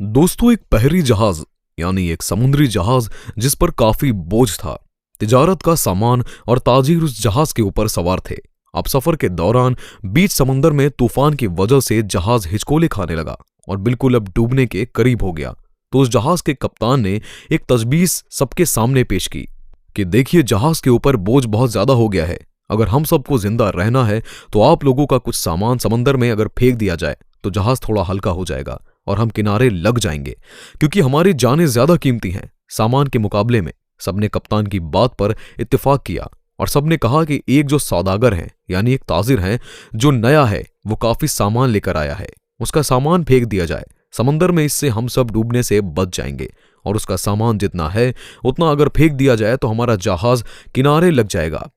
दोस्तों, एक बहरी जहाज यानी एक समुद्री जहाज जिस पर काफी बोझ था, तिजारत का सामान और ताजिर उस जहाज के ऊपर सवार थे। अब सफर के दौरान बीच समंदर में तूफान की वजह से जहाज हिचकोले खाने लगा और बिल्कुल अब डूबने के करीब हो गया। तो उस जहाज के कप्तान ने एक तजवीज सबके सामने पेश की कि देखिए, जहाज के ऊपर बोझ बहुत ज्यादा हो गया है। अगर हम सबको जिंदा रहना है तो आप लोगों का कुछ सामान समंदर में अगर फेंक दिया जाए तो जहाज थोड़ा हल्का हो जाएगा और हम किनारे लग जाएंगे, क्योंकि हमारी जानें ज्यादा कीमती हैं सामान के मुकाबले में। सबने कप्तान की बात पर इत्तेफाक किया और सबने कहा कि एक जो सौदागर है यानी एक ताजिर है जो नया है, वो काफी सामान लेकर आया है, उसका सामान फेंक दिया जाए समंदर में। इससे हम सब डूबने से बच जाएंगे और उसका सामान जितना है उतना अगर फेंक दिया जाए तो हमारा जहाज किनारे लग जाएगा।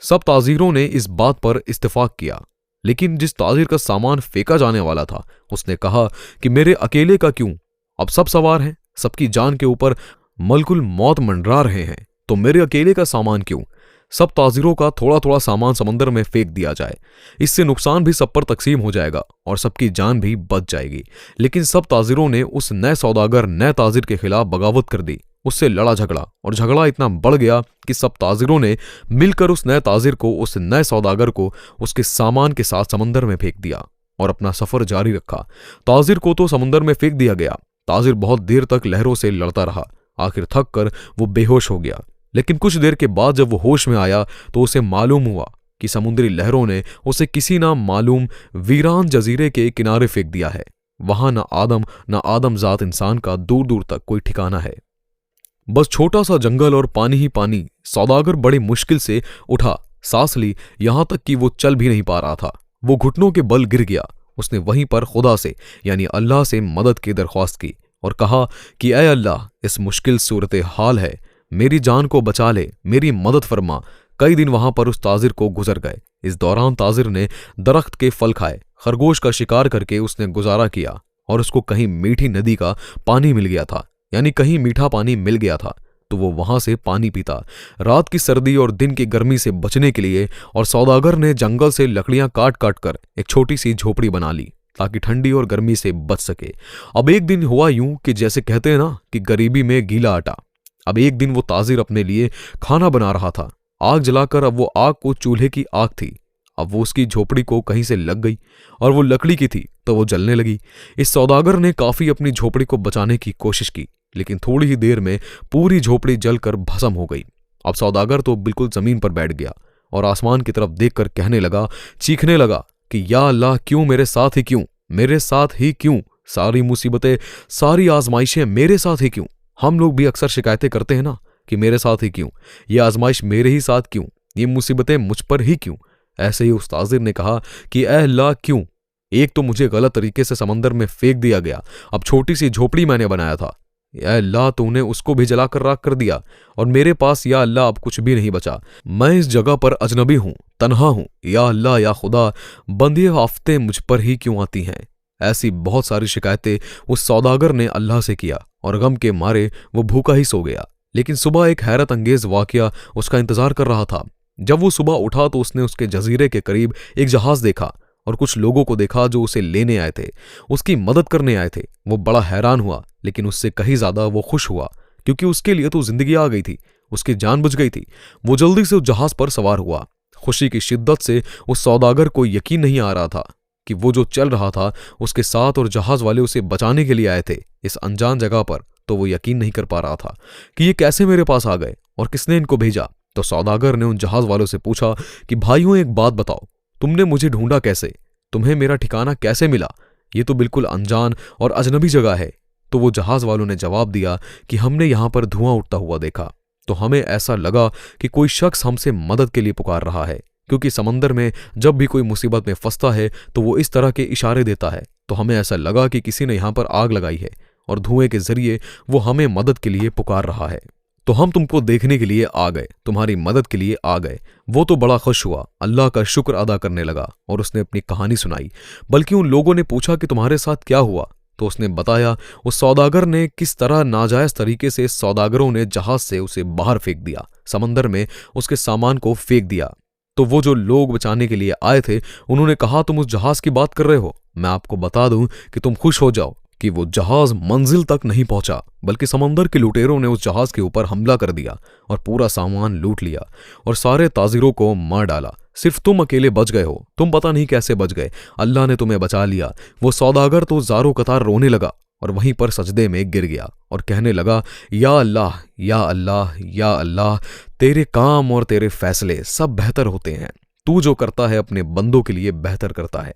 सब ताजिरों ने इस बात पर इत्तेफाक किया, लेकिन जिस ताजिर का सामान फेंका जाने वाला था उसने कहा कि मेरे अकेले का क्यों? अब सब सवार हैं, सबकी जान के ऊपर मलकुल मौत मंडरा रहे हैं, तो मेरे अकेले का सामान क्यों? सब ताजिरों का थोड़ा थोड़ा सामान समंदर में फेंक दिया जाए, इससे नुकसान भी सब पर तकसीम हो जाएगा और सबकी जान भी बच जाएगी। लेकिन सब ताजिरों ने उस नए सौदागर नए ताजिर के खिलाफ बगावत कर दी, उससे लड़ा झगड़ा और झगड़ा इतना बढ़ गया कि सब ताजिरों ने मिलकर उस नए ताजिर को, उस नए सौदागर को उसके सामान के साथ समंदर में फेंक दिया और अपना सफर जारी रखा। ताजिर को तो समंदर में फेंक दिया गया। ताजिर बहुत देर तक लहरों से लड़ता रहा, आखिर थक कर वो बेहोश हो गया। लेकिन कुछ देर के बाद जब वो होश में आया तो उसे मालूम हुआ कि समुद्री लहरों ने उसे किसी ना मालूम वीरान जजीरे के किनारे फेंक दिया है। वहां ना आदमजात इंसान का दूर दूर तक कोई ठिकाना है, बस छोटा सा जंगल और पानी ही पानी। सौदागर बड़ी मुश्किल से उठा, सांस ली, यहां तक कि वो चल भी नहीं पा रहा था। वो घुटनों के बल गिर गया। उसने वहीं पर खुदा से यानी अल्लाह से मदद की दरख्वास्त की और कहा कि ऐ अल्लाह, इस मुश्किल सूरत हाल है, मेरी जान को बचा ले, मेरी मदद फरमा। कई दिन वहां पर उस ताजिर को गुजर गए। इस दौरान ताजिर ने दरख्त के फल खाए, खरगोश का शिकार करके उसने गुजारा किया और उसको कहीं मीठी नदी का पानी मिल गया था, यानी कहीं मीठा पानी मिल गया था तो वो वहां से पानी पीता। रात की सर्दी और दिन की गर्मी से बचने के लिए और सौदागर ने जंगल से लकड़ियां काट काट कर एक छोटी सी झोपड़ी बना ली ताकि ठंडी और गर्मी से बच सके। अब एक दिन हुआ यूं कि जैसे कहते हैं ना कि गरीबी में गीला आटा। अब एक दिन वो ताजिर अपने लिए खाना बना रहा था, आग जलाकर। अब वो आग को चूल्हे की आग थी। अब वो उसकी झोपड़ी को कहीं से लग गई और वो लकड़ी की थी तो वो जलने लगी। इस सौदागर ने काफी अपनी झोपड़ी को बचाने की कोशिश की, लेकिन थोड़ी ही देर में पूरी झोपड़ी जलकर भस्म हो गई। अब सौदागर तो बिल्कुल जमीन पर बैठ गया और आसमान की तरफ देखकर कहने लगा, चीखने लगा कि या अल्लाह, क्यों मेरे साथ ही क्यों, मेरे साथ ही क्यों? सारी मुसीबतें, सारी आजमाइशें मेरे साथ ही क्यों? हम लोग भी अक्सर शिकायतें करते हैं ना कि मेरे साथ ही क्यों, ये आजमाइश मेरे ही साथ क्यों, ये मुसीबतें मुझ पर ही क्यों? ऐसे ही उस ताजिर ने कहा कि ऐ अल्लाह, क्यों? एक तो मुझे गलत तरीके से समंदर में फेंक दिया गया, अब छोटी सी झोपड़ी मैंने बनाया था, या अल्लाह तूने उसको भी जलाकर राख कर दिया और मेरे पास या अल्लाह अब कुछ भी नहीं बचा। मैं इस जगह पर अजनबी हूं, तन्हा हूं। या अल्लाह, या खुदा, बंदी आफतें मुझ पर ही क्यों आती हैं? ऐसी बहुत सारी शिकायतें उस सौदागर ने अल्लाह से किया और गम के मारे वो भूखा ही सो गया। लेकिन सुबह एक हैरत अंगेज वाकया उसका इंतजार कर रहा था। जब वो सुबह उठा तो उसने उसके जजीरे के करीब एक जहाज देखा और कुछ लोगों को देखा जो उसे लेने आए थे, उसकी मदद करने आए थे। वो बड़ा हैरान हुआ, लेकिन उससे कहीं ज्यादा वो खुश हुआ, क्योंकि उसके लिए तो जिंदगी आ गई थी, उसकी जान बच गई थी। वो जल्दी से उस जहाज पर सवार हुआ। खुशी की शिद्दत से उस सौदागर को यकीन नहीं आ रहा था कि वो जो चल रहा था उसके साथ और जहाज वाले उसे बचाने के लिए आए थे इस अनजान जगह पर। तो वो यकीन नहीं कर पा रहा था कि ये कैसे मेरे पास आ गए और किसने इनको भेजा। तो सौदागर ने उन जहाज वालों से पूछा कि भाइयों, एक बात बताओ, तुमने मुझे ढूंढा कैसे? तुम्हें मेरा ठिकाना कैसे मिला? ये तो बिल्कुल अनजान और अजनबी जगह है। तो वो जहाज वालों ने जवाब दिया कि हमने यहां पर धुआं उठता हुआ देखा, तो हमें ऐसा लगा कि कोई शख्स हमसे मदद के लिए पुकार रहा है, क्योंकि समंदर में जब भी कोई मुसीबत में फंसता है तो वो इस तरह के इशारे देता है। तो हमें ऐसा लगा कि किसी ने यहां पर आग लगाई है और धुएं के जरिए वो हमें मदद के लिए पुकार रहा है। तो हम तुमको देखने के लिए आ गए, तुम्हारी मदद के लिए आ गए। वो तो बड़ा खुश हुआ, अल्लाह का शुक्र अदा करने लगा और उसने अपनी कहानी सुनाई। बल्कि उन लोगों ने पूछा कि तुम्हारे साथ क्या हुआ? तो उसने बताया उस सौदागर ने किस तरह नाजायज तरीके से सौदागरों ने जहाज से उसे बाहर फेंक दिया, समंदर में उसके सामान को फेंक दिया। तो वो जो लोग बचाने के लिए आए थे उन्होंने कहा, तुम उस जहाज की बात कर रहे हो? मैं आपको बता दूं कि तुम खुश हो जाओ कि वो जहाज मंजिल तक नहीं पहुंचा, बल्कि समंदर के लुटेरों ने उस जहाज के ऊपर हमला कर दिया और पूरा सामान लूट लिया और सारे ताजिरों को मार डाला। सिर्फ तुम अकेले बच गए हो। तुम पता नहीं कैसे बच गए, अल्लाह ने तुम्हें बचा लिया। वो सौदागर तो ज़ारों कतार रोने लगा और वहीं पर सजदे में गिर गया और कहने लगा, या अल्लाह, या अल्लाह, या अल्लाह, तेरे काम और तेरे फैसले सब बेहतर होते हैं। तू जो करता है अपने बंदों के लिए बेहतर करता है।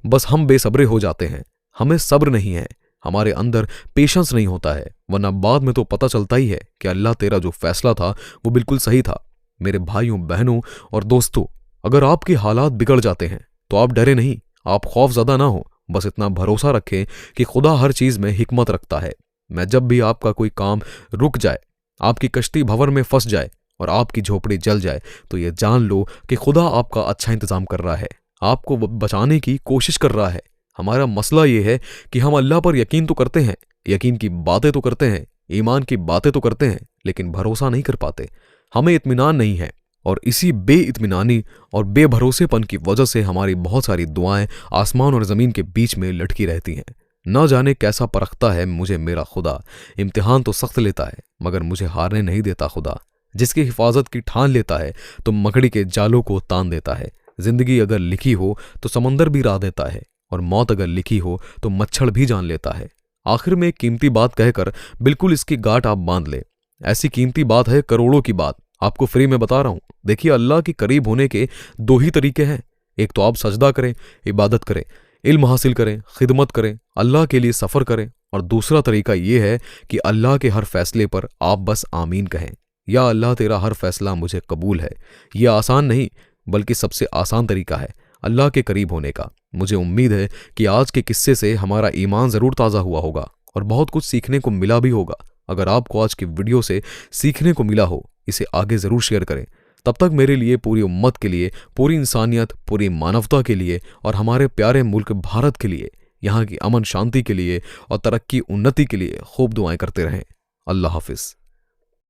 बस हम बेसब्रे हो जाते हैं, हमें सब्र नहीं है, हमारे अंदर पेशेंस नहीं होता है, वरना बाद में तो पता चलता ही है कि अल्लाह तेरा जो फैसला था वो बिल्कुल सही था। मेरे भाइयों, बहनों और दोस्तों, अगर आपके हालात बिगड़ जाते हैं तो आप डरे नहीं, आप खौफजदा ना हो। बस इतना भरोसा रखें कि खुदा हर चीज में हिकमत रखता है। मैं जब भी आपका कोई काम रुक जाए, आपकी कश्ती भंवर में फंस जाए और आपकी झोपड़ी जल जाए, तो ये जान लो कि खुदा आपका अच्छा इंतजाम कर रहा है, आपको बचाने की कोशिश कर रहा है। हमारा मसला ये है कि हम अल्लाह पर यकीन तो करते हैं, यकीन की बातें तो करते हैं, ईमान की बातें तो करते हैं, लेकिन भरोसा नहीं कर पाते। हमें इत्मीनान नहीं है और इसी बेइत्मीनानी और बेभरोसेपन की वजह से हमारी बहुत सारी दुआएं आसमान और ज़मीन के बीच में लटकी रहती हैं। न जाने कैसा परखता है मुझे मेरा खुदा। इम्तिहान तो सख्त लेता है, मगर मुझे हारने नहीं देता खुदा। जिसकी हिफाजत की ठान लेता है तो मकड़ी के जालों को तान देता है। जिंदगी अगर लिखी हो तो समंदर भी राह देता है, और मौत अगर लिखी हो तो मच्छर भी जान लेता है। आखिर में एक कीमती बात कहकर बिल्कुल इसकी गांठ आप बांध ले। ऐसी कीमती बात है, करोड़ों की बात, आपको फ्री में बता रहा हूं। देखिए, अल्लाह के करीब होने के दो ही तरीके हैं। एक तो आप सजदा करें, इबादत करें, इल्म हासिल करें, खिदमत करें, अल्लाह के लिए सफ़र करें। और दूसरा तरीका यह है कि अल्लाह के हर फैसले पर आप बस आमीन कहें, या अल्लाह तेरा हर फैसला मुझे कबूल है। यह आसान नहीं, बल्कि सबसे आसान तरीका है अल्लाह के करीब होने का। मुझे उम्मीद है कि आज के किस्से से हमारा ईमान ज़रूर ताज़ा हुआ होगा और बहुत कुछ सीखने को मिला भी होगा। अगर आपको आज की वीडियो से सीखने को मिला हो, इसे आगे ज़रूर शेयर करें। तब तक मेरे लिए, पूरी उम्मत के लिए, पूरी इंसानियत, पूरी मानवता के लिए और हमारे प्यारे मुल्क भारत के लिए, यहाँ की अमन शांति के लिए और तरक्की उन्नति के लिए खूब दुआएं करते रहें। अल्लाह हाफिज़।